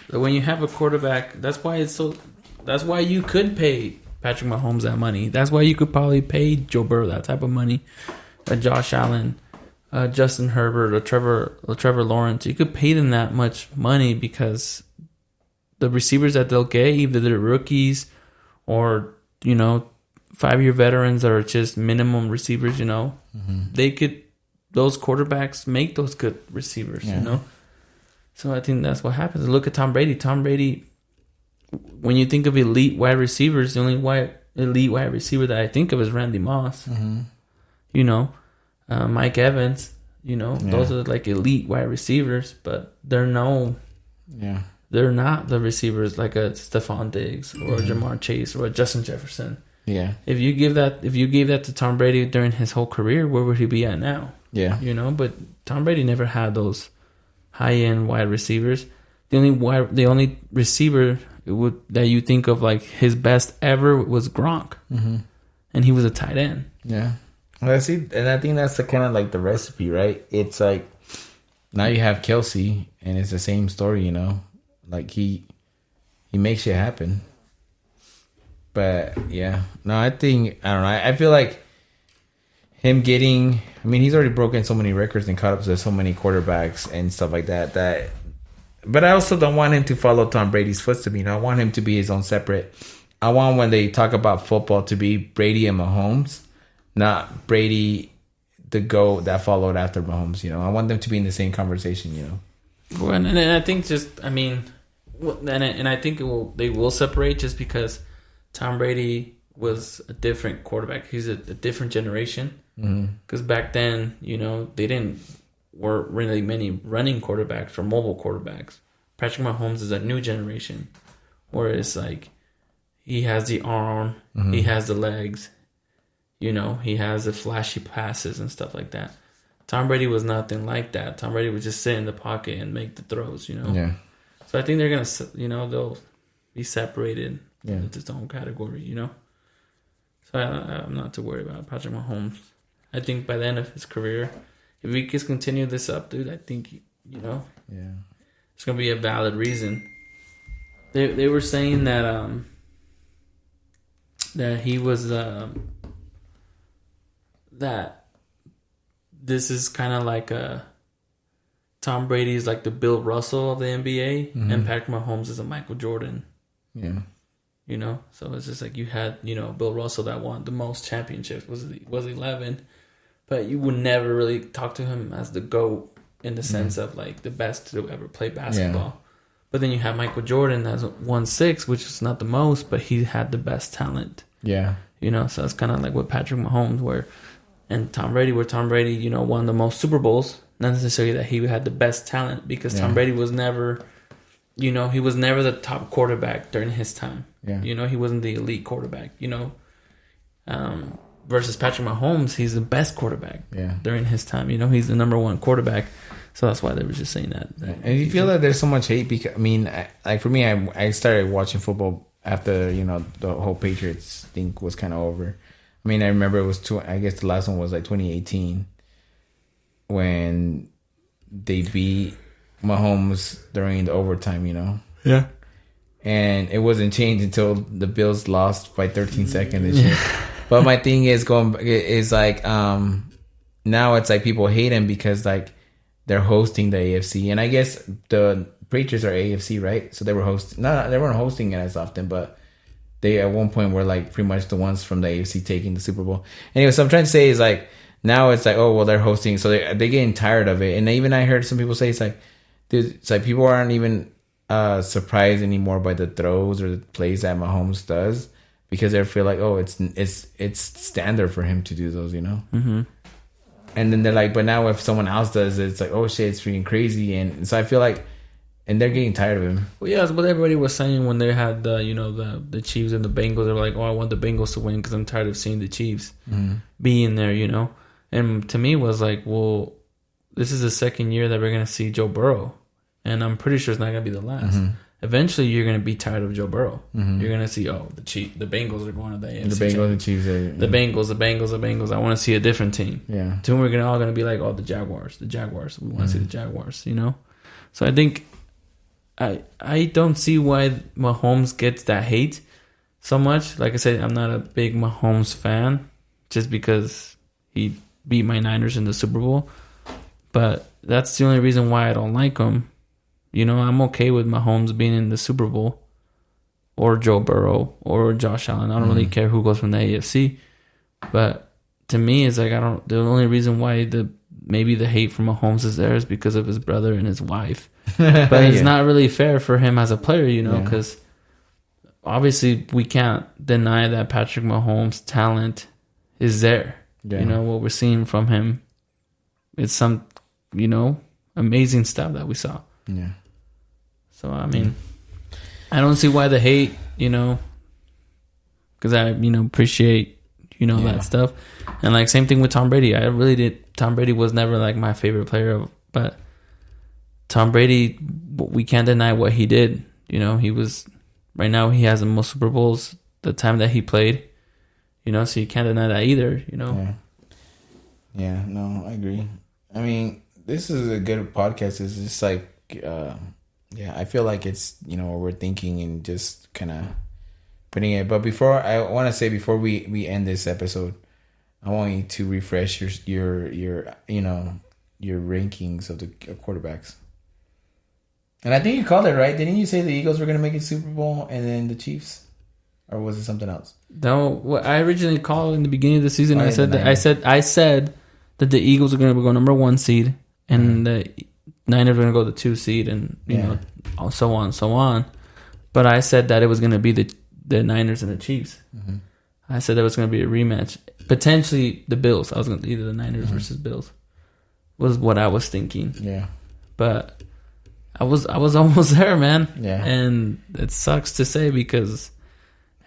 But when you have a quarterback, that's why you could pay Patrick Mahomes that money. That's why you could probably pay Joe Burrow that type of money, Josh Allen, Justin Herbert, or Trevor Lawrence. You could pay them that much money because the receivers that they'll get, either they're rookies or 5-year veterans that are just minimum receivers, those quarterbacks make those good receivers, So I think that's what happens. Look at Tom Brady. Tom Brady, when you think of elite wide receivers, the only elite wide receiver that I think of is Randy Moss. Mike Evans, those are like elite wide receivers, but they're not the receivers like a Stephon Diggs or a Jamar Chase or a Justin Jefferson. Yeah. If you gave that to Tom Brady during his whole career, where would he be at now? Yeah. But Tom Brady never had those high-end wide receivers. The only receiver that you think of like his best ever was Gronk. Mm-hmm. And he was a tight end. Yeah. Well, see, and I think that's the kind of like the recipe, right? It's like now you have Kelsey, and it's the same story, you know. Like he makes it happen. But yeah, no, I don't know. I feel like him getting. I mean, he's already broken so many records and caught up to so many quarterbacks and stuff like that. But I also don't want him to follow Tom Brady's footsteps. You know, I want him to be his own separate. I want when they talk about football to be Brady and Mahomes, not Brady, the GOAT that followed after Mahomes. You know, I want them to be in the same conversation. You know, well, and I think and I think they will separate just because Tom Brady was a different quarterback. He's a different generation. Because back then, you know, weren't really many running quarterbacks or mobile quarterbacks. Patrick Mahomes is a new generation, whereas like he has the arm, he has the legs, you know, he has the flashy passes and stuff like that. Tom Brady was nothing like that. Tom Brady would just sit in the pocket and make the throws, you know. Yeah. So I think they're gonna, you know, they'll be separated into its own category, you know. So I'm not too worried about Patrick Mahomes. I think by the end of his career, if he can continue this up, dude, I think, you know, it's going to be a valid reason. They were saying that that he was that this is kind of like Tom Brady is like the Bill Russell of the NBA, and Patrick Mahomes is a Michael Jordan. Yeah. You know, so it's just like you had, you know, Bill Russell that won the most championships, was 11. But you would never really talk to him as the GOAT in the sense of like the best to ever play basketball. Yeah. But then you have Michael Jordan as 1-6, which is not the most, but he had the best talent. Yeah. You know, so it's kind of like with Patrick Mahomes and Tom Brady, where Tom Brady, you know, won the most Super Bowls. Not necessarily that he had the best talent, because Tom Brady was never, you know, he was never the top quarterback during his time. Yeah. You know, he wasn't the elite quarterback, you know. Versus Patrick Mahomes, he's the best quarterback during his time. You know, he's the number one quarterback. So that's why they were just saying that. And you feel that there's so much hate because, I mean, like for me, I started watching football after, you know, the whole Patriots thing was kind of over. I mean, I remember it was I guess the last one was like 2018 when they beat Mahomes during the overtime, you know? Yeah. And it wasn't changed until the Bills lost by 13 seconds and shit. But my thing is like now it's like people hate him because like they're hosting the AFC, and I guess the Patriots are AFC, right? So they were hosting. No, they weren't hosting it as often, but they at one point were like pretty much the ones from the AFC taking the Super Bowl. Anyway, so I'm trying to say is like now it's like, oh well, they're hosting, so they're getting tired of it. And even I heard some people say it's like, dude, it's like people aren't even surprised anymore by the throws or the plays that Mahomes does. Because they feel like, oh, it's standard for him to do those, you know? Mm-hmm. And then they're like, but now if someone else does it, it's like, oh, shit, it's freaking crazy. And so I feel like, and they're getting tired of him. Well, yeah, that's what everybody was saying when they had the, you know, the Chiefs and the Bengals. They were like, oh, I want the Bengals to win because I'm tired of seeing the Chiefs be in there, you know? And to me, it was like, well, this is the second year that we're going to see Joe Burrow. And I'm pretty sure it's not going to be the last. Mm-hmm. Eventually, you're going to be tired of Joe Burrow. Mm-hmm. You're going to see, the Bengals are going to the AFC. The Bengals and Chiefs. The Bengals. I want to see a different team. Yeah. Soon we're all going to be like, oh, the Jaguars. We want to see the Jaguars, you know? So I think I don't see why Mahomes gets that hate so much. Like I said, I'm not a big Mahomes fan just because he beat my Niners in the Super Bowl. But that's the only reason why I don't like him. You know, I'm okay with Mahomes being in the Super Bowl or Joe Burrow or Josh Allen. I don't really care who goes from the AFC. But to me, it's like the only reason why maybe the hate from Mahomes is there is because of his brother and his wife. But it's not really fair for him as a player, you know, because obviously we can't deny that Patrick Mahomes' talent is there. Yeah. You know, what we're seeing from him, it's some, you know, amazing stuff that we saw. Yeah. So, I mean, I don't see why the hate, you know, because I, you know, appreciate, you know, that stuff. And, like, same thing with Tom Brady. I really did. Tom Brady was never, like, my favorite player, but Tom Brady, we can't deny what he did. You know, right now he has the most Super Bowls the time that he played, you know, so you can't deny that either, you know. Yeah, no, I agree. I mean, this is a good podcast. It's just like, I feel like it's, we're thinking and just kind of putting it. But before we end this episode, I want you to refresh your rankings of the quarterbacks. And I think you called it right. Didn't you say the Eagles were going to make it Super Bowl and then the Chiefs, or was it something else? No, what I originally called in the beginning of the season, I said that the Eagles are going to go number 1 seed, and the Niners are going to go the 2 seed, and so on and so on. But I said that it was going to be the Niners and the Chiefs. Mm-hmm. I said there was going to be a rematch, potentially the Bills. I was going to either the Niners versus Bills was what I was thinking. Yeah, but I was almost there, man. Yeah, and it sucks to say because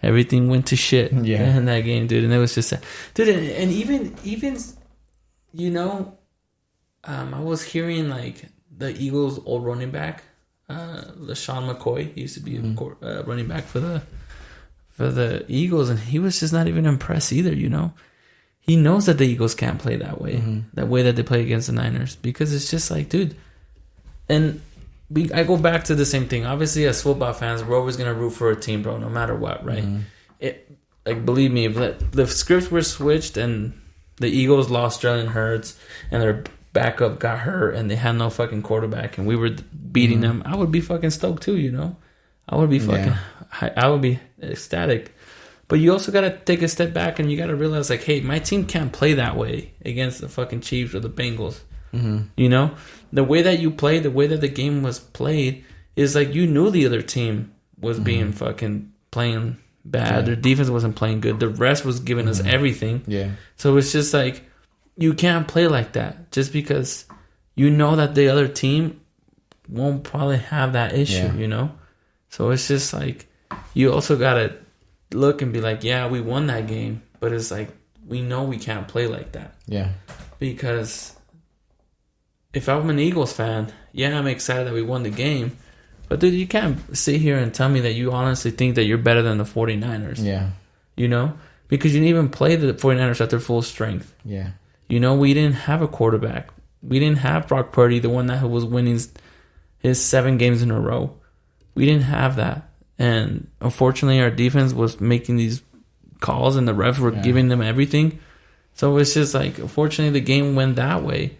everything went to shit in that game, dude. And it was just, dude, and even I was hearing like the Eagles' old running back, LaShawn McCoy. He used to be a running back for the Eagles, and he was just not even impressed either. He knows that the Eagles can't play that way, that way that they play against the Niners, because it's just like, dude. And I go back to the same thing. Obviously, as football fans, we're always gonna root for a team, bro, no matter what, right? Believe me, if the scripts were switched and the Eagles lost Jalen Hurts and their backup got hurt and they had no fucking quarterback and we were beating them, I would be fucking stoked too, I would be I would be ecstatic. But you also got to take a step back and you got to realize, like, hey, my team can't play that way against the fucking Chiefs or the Bengals. The way that you play, the way that the game was played is like you knew the other team was being fucking playing bad. Their defense wasn't playing good. The rest was giving us everything. Yeah. So it's just like you can't play like that just because you know that the other team won't probably have that issue, So it's just like you also got to look and be like, yeah, we won that game, but it's like we know we can't play like that. Yeah. Because if I'm an Eagles fan, I'm excited that we won the game. But, dude, you can't sit here and tell me that you honestly think that you're better than the 49ers. Yeah. Because you didn't even play the 49ers at their full strength. Yeah. We didn't have a quarterback. We didn't have Brock Purdy, the one that was winning his 7 games in a row. We didn't have that. And, unfortunately, our defense was making these calls and the refs were giving them everything. So it's just like, unfortunately, the game went that way.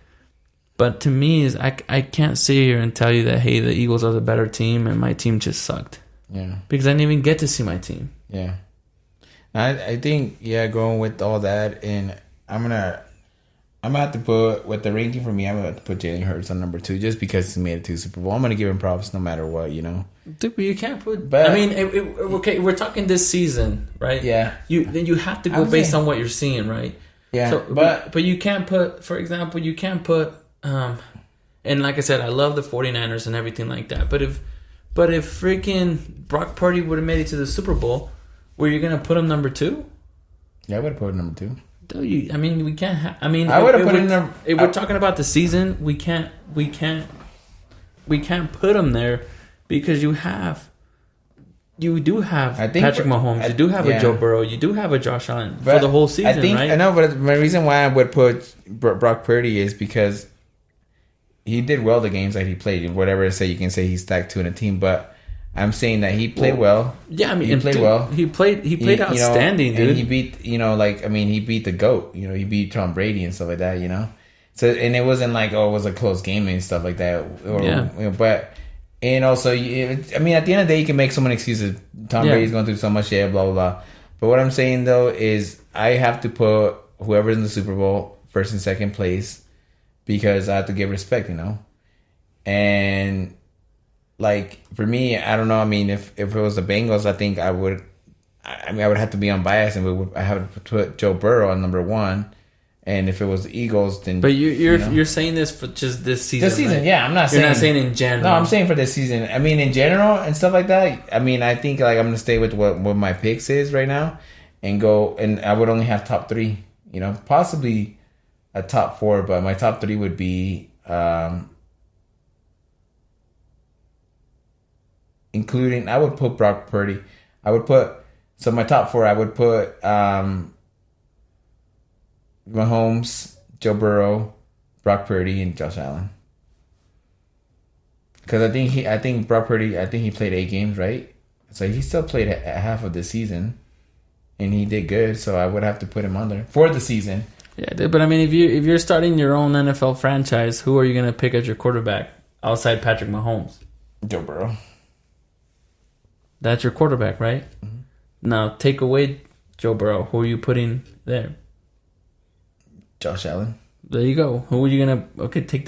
But to me, I can't sit here and tell you that, hey, the Eagles are the better team and my team just sucked. Yeah. Because I didn't even get to see my team. Yeah. I think, going with all that, and I'm gonna have to put, with the ranking for me, I'm gonna have to put Jalen Hurts on number 2 just because he made it to Super Bowl. I'm gonna give him props no matter what, Dude, but you can't put. But I mean, okay, we're talking this season, right? Yeah. You have to go based on what you're seeing, right? Yeah. So, but you can't put, for example, and like I said, I love the 49ers and everything like that. But if freaking Brock Purdy would have made it to the Super Bowl, were you gonna put him number 2? Yeah, I would have put him number 2. We can't. I would have put him number. If we're talking about the season, we can't put him there because you do have Patrick Mahomes, you do have a Joe Burrow, you do have a Josh Allen for the whole season, right? I know, but my reason why I would put Brock Purdy is because he did well the games that he played. Whatever you can say he's stacked 2 in a team, but I'm saying that he played well. Yeah, I mean, he played well. He played outstanding, dude. And he beat, he beat the GOAT. He beat Tom Brady and stuff like that. So and it wasn't like it was a close game and stuff like that. But. And also, at the end of the day, you can make so many excuses. Tom Brady's going through so much shit, blah, blah, blah. But what I'm saying, though, is I have to put whoever's in the Super Bowl first and second place because I have to give respect, And, like, for me, I don't know. I mean, if it was the Bengals, I think I would have to be unbiased and I have to put Joe Burrow on number 1. And if it was the Eagles, then... But you're saying this for just this season, This season, right? yeah. I'm not saying... You're not saying in general. No, I'm saying for this season. I mean, in general and stuff like that, I think like I'm going to stay with what my picks is right now and go... And I would only have top 3, Possibly a top 4, but my top 3 would be... including... I would put Brock Purdy. I would put... So my top 4, I would put... Mahomes, Joe Burrow, Brock Purdy and Josh Allen. Because I think Brock Purdy, he played 8 games, right? So he still played half of the season, and he did good. So I would have to put him on there for the season. Yeah, dude, but I mean, if you're starting your own NFL franchise, who are you gonna pick as your quarterback outside Patrick Mahomes? Joe Burrow. That's your quarterback, right? Mm-hmm. Now take away Joe Burrow. Who are you putting there? Josh Allen. There you go. Who are you gonna? Okay, take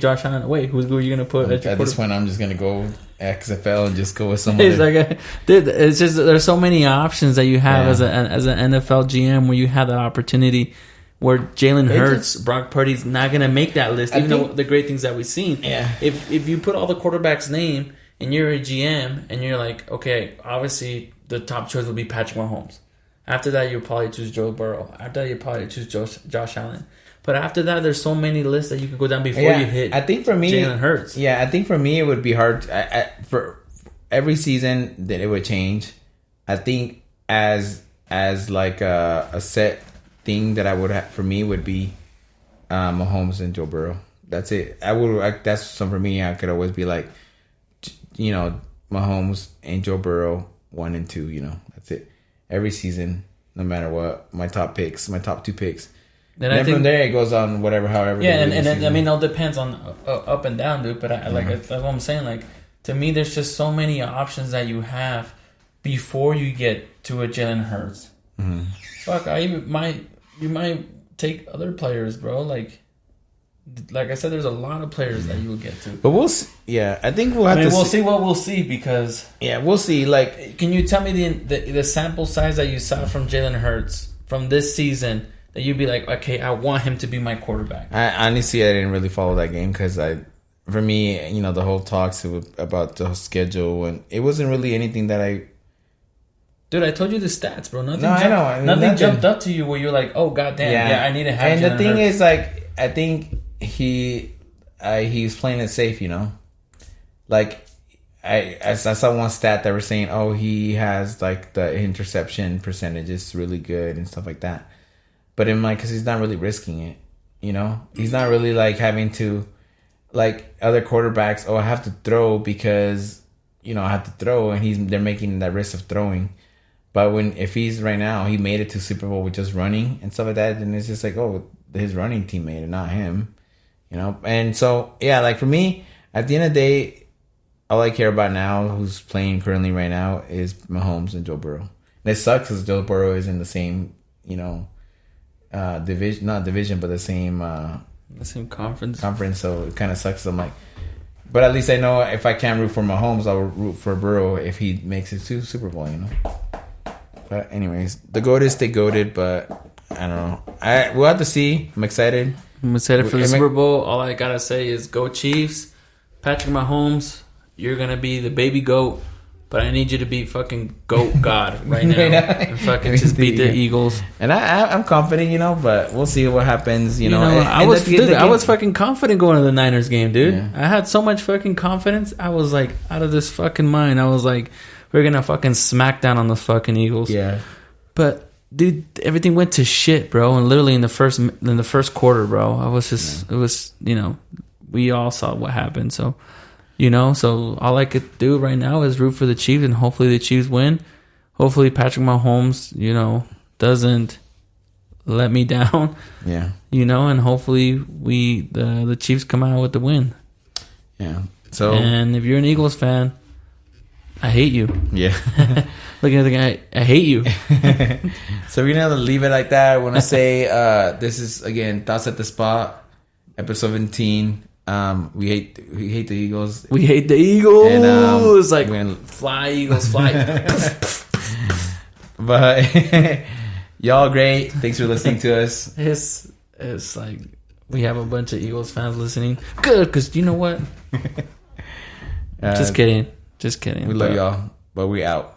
Josh Allen away. Who are you gonna put at this point? I'm just gonna go XFL and just go with someone. It's like dude, it's just there's so many options that you have as an NFL GM where you have that opportunity. Where Jalen Hurts, Brock Purdy's not gonna make that list, even though the great things that we've seen. Yeah. If you put all the quarterbacks' name and you're a GM and you're like, okay, obviously the top choice will be Patrick Mahomes. After that, you'll probably choose Joe Burrow. After that, you'll probably choose Josh Allen. But after that, there's so many lists that you could go down before you hit. I think for me, Jalen Hurts. Yeah, I think for me it would be hard for every season that it would change. I think as like a set thing that I would have for me would be Mahomes and Joe Burrow. That's it. That's some for me. I could always be like, Mahomes and Joe Burrow 1 and 2. That's it. Every season, no matter what, my top 2 picks. Then from there it goes on however. Yeah, and I mean, it all depends on up and down, dude. But that's what I'm saying. Like, to me, there's just so many options that you have before you get to a Jalen Hurts. Mm-hmm. Fuck, you might take other players, bro. Like I said, there's a lot of players that you will get to. But we'll see. Yeah, I think we'll have to. We'll see what we'll see because. Yeah, we'll see. Like, can you tell me the sample size that you saw from Jalen Hurts from this season? That you'd be like, okay, I want him to be my quarterback. I honestly didn't really follow that game because for me, the whole talks about the schedule, and it wasn't really anything that I. Dude, I told you the stats, bro. Nothing jumped up to you where you're like, oh goddamn, I need to have. And the thing is, like, I think he's playing it safe, Like, I saw one stat that were saying, oh, he has like the interception percentage is really good and stuff like that. But in because he's not really risking it, He's not really like having to, like other quarterbacks. Oh, I have to throw because, I have to throw, and they're making that risk of throwing. But if he's right now, he made it to Super Bowl with just running and stuff like that, then it's just like, oh, his running team made it, not him, And so like for me, at the end of the day, all I care about now, who's playing currently right now, is Mahomes and Joe Burrow. And it sucks because Joe Burrow is in the same, division, not division, but the same conference. So it kind of sucks. I'm like, but at least I know if I can't root for Mahomes, I'll root for Burrow if he makes it to Super Bowl. But anyways, the GOAT is the GOATed, but I don't know. We'll have to see. I'm excited. For the Super Bowl. All I gotta say is go Chiefs. Patrick Mahomes, you're gonna be the baby GOAT. But I need you to be fucking GOAT God right now. And fucking just beat the Eagles. And I'm confident, but we'll see what happens, I was fucking confident going to the Niners game, dude. Yeah. I had so much fucking confidence. I was like, out of this fucking mind. I was like, we're going to fucking smack down on the fucking Eagles. Yeah. But, dude, everything went to shit, bro. And literally in the first quarter, bro, I was just, it was, we all saw what happened, so... so all I could do right now is root for the Chiefs, and hopefully the Chiefs win. Hopefully Patrick Mahomes, doesn't let me down. Yeah. And hopefully the Chiefs come out with the win. Yeah. So. And if you're an Eagles fan, I hate you. Yeah. Looking at the guy, I hate you. So we're gonna leave it like that. I want to say this is again Thoughts at the Spot, episode 17. We hate the Eagles. We hate the Eagles. And, fly, Eagles, fly. But y'all great. Thanks for listening to us. It's like we have a bunch of Eagles fans listening. Good, because you know what? Just kidding. We love y'all, but we out.